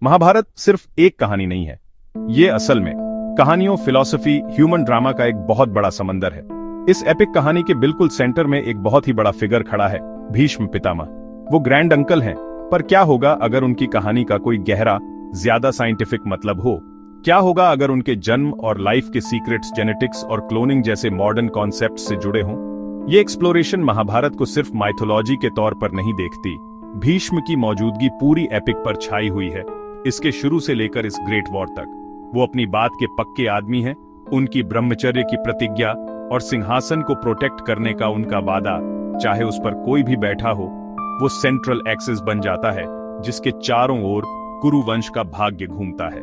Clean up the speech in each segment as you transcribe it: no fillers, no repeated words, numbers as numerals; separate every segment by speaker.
Speaker 1: महाभारत सिर्फ एक कहानी नहीं है। ये असल में कहानियों, फिलॉसफी, ह्यूमन ड्रामा का एक बहुत बड़ा समंदर है। इस एपिक कहानी के बिल्कुल सेंटर में एक बहुत ही बड़ा फिगर खड़ा है, भीष्म पितामह। वो ग्रैंड अंकल हैं, पर क्या होगा अगर उनकी कहानी का कोई गहरा, ज्यादा साइंटिफिक मतलब हो? क्या होगा अगर उनके जन्म और लाइफ के सीक्रेट्स जेनेटिक्स और क्लोनिंग जैसे मॉडर्न कॉन्सेप्ट से जुड़े हों? ये एक्सप्लोरेशन महाभारत को सिर्फ माइथोलॉजी के तौर पर नहीं देखती। भीष्म की मौजूदगी पूरी एपिक पर छाई हुई है, इसके शुरू से लेकर इस ग्रेट वॉर तक। वो अपनी बात के पक्के आदमी हैं, उनकी ब्रह्मचर्य की प्रतिज्ञा और सिंहासन को प्रोटेक्ट करने का उनका वादा, चाहे उस पर कोई भी बैठा हो, वो सेंट्रल एक्सिस बन जाता है जिसके चारों ओर कुरु वंश का भाग्य घूमता है।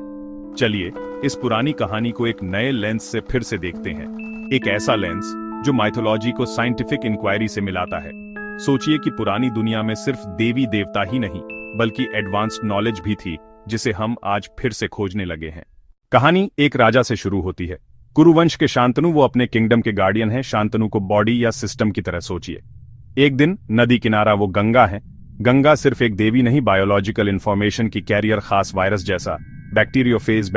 Speaker 1: चलिए इस पुरानी कहानी को एक नए लेंस से फिर से देखते हैं, एक ऐसा लेंस जो माइथोलॉजी को साइंटिफिक इंक्वायरी से मिलाता है। सोचिए कि पुरानी दुनिया में सिर्फ देवी देवता ही नहीं, बल्कि एडवांस्ड नॉलेज भी थी जिसे हम आज फिर से खोजने लगे हैं। कहानी एक राजा से शुरू होती है, कुरुवंश के शांतनु। वो अपने किंगडम के गार्डियन हैं। शांतनु को बॉडी या सिस्टम की तरह सोचिए। एक दिन नदी किनारा वो गंगा है। गंगा सिर्फ एक देवी नहीं, बायोलॉजिकल इंफॉर्मेशन की कैरियर, खास वायरस जैसा। बैक्टीरियोफेज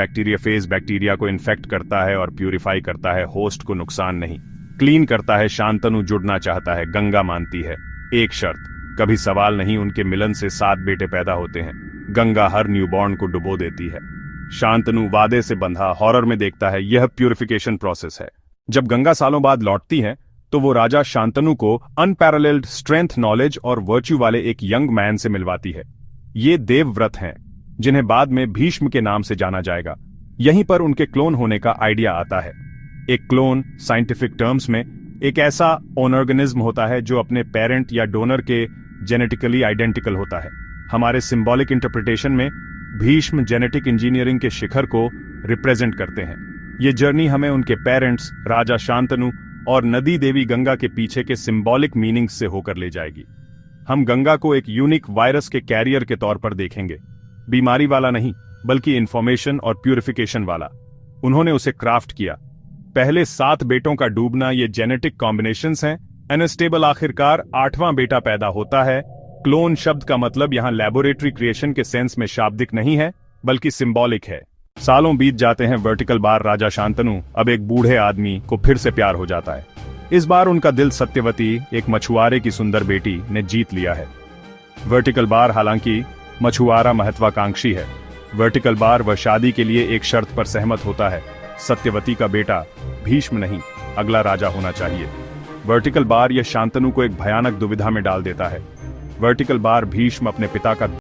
Speaker 1: बैक्टीरिया को इन्फेक्ट करता है और प्यूरिफाई करता है, होस्ट को नुकसान नहीं, क्लीन करता है। शांतनु जुड़ना चाहता है, गंगा मानती है, एक शर्त, कभी सवाल नहीं, उनके मिलन से 7 बेटे पैदा होते हैं। गंगा हर न्यूबॉर्न को डुबो देती है। शांतनु वादे से बंधा हॉरर में देखता है, यह प्यूरिफिकेशन प्रोसेस है। जब गंगा सालों बाद लौटती है तो वो राजा शांतनु को अनपैरेलल्ड स्ट्रेंथ, नॉलेज और वर्च्यू वाले एक यंग मैन से मिलवाती है। ये देवव्रत हैं, जिन्हें बाद में भीष्म के नाम से जाना जाएगा। यहीं पर उनके क्लोन होने का आइडिया आता है। एक क्लोन साइंटिफिक टर्म्स में एक ऐसा ऑर्गेनिज्म होता है जो अपने पेरेंट या डोनर के जेनेटिकली आइडेंटिकल होता है। हमारे सिंबॉलिक इंटरप्रिटेशन में भीष्म जेनेटिक इंजीनियरिंग के शिखर को रिप्रेजेंट करते हैं। ये जर्नी हमें उनके पेरेंट्स राजा शांतनु और नदी देवी गंगा के पीछे के सिंबॉलिक मीनिंग्स से होकर ले जाएगी। हम गंगा को एक यूनिक वायरस के कैरियर के तौर पर देखेंगे, बीमारी वाला नहीं, बल्कि इंफॉर्मेशन और प्यूरिफिकेशन वाला। उन्होंने उसे क्राफ्ट किया। पहले 7 बेटों का डूबना, ये जेनेटिक कॉम्बिनेशंस हैं। अनस्टेबल आखिरकार 8वां बेटा पैदा होता है। क्लोन शब्द का मतलब यहां लेबोरेटरी क्रिएशन के सेंस में शाब्दिक नहीं है, बल्कि सिंबॉलिक है। सालों बीत जाते हैं। वर्टिकल बार राजा शांतनु अब एक बूढ़े आदमी को फिर से प्यार हो जाता है। इस बार उनका दिल सत्यवती, एक मछुआरे की सुंदर बेटी, ने जीत लिया है। वर्टिकल बार हालांकि मछुआरा महत्वाकांक्षी है। वर्टिकल बार वह शादी के लिए एक शर्त पर सहमत होता है, सत्यवती का बेटा भीष्म नहीं, अगला राजा होना चाहिए। वर्टिकल बार यह शांतनु को एक भयानक दुविधा में डाल देता है। वर्टिकल बार भीष्म अपने पिता का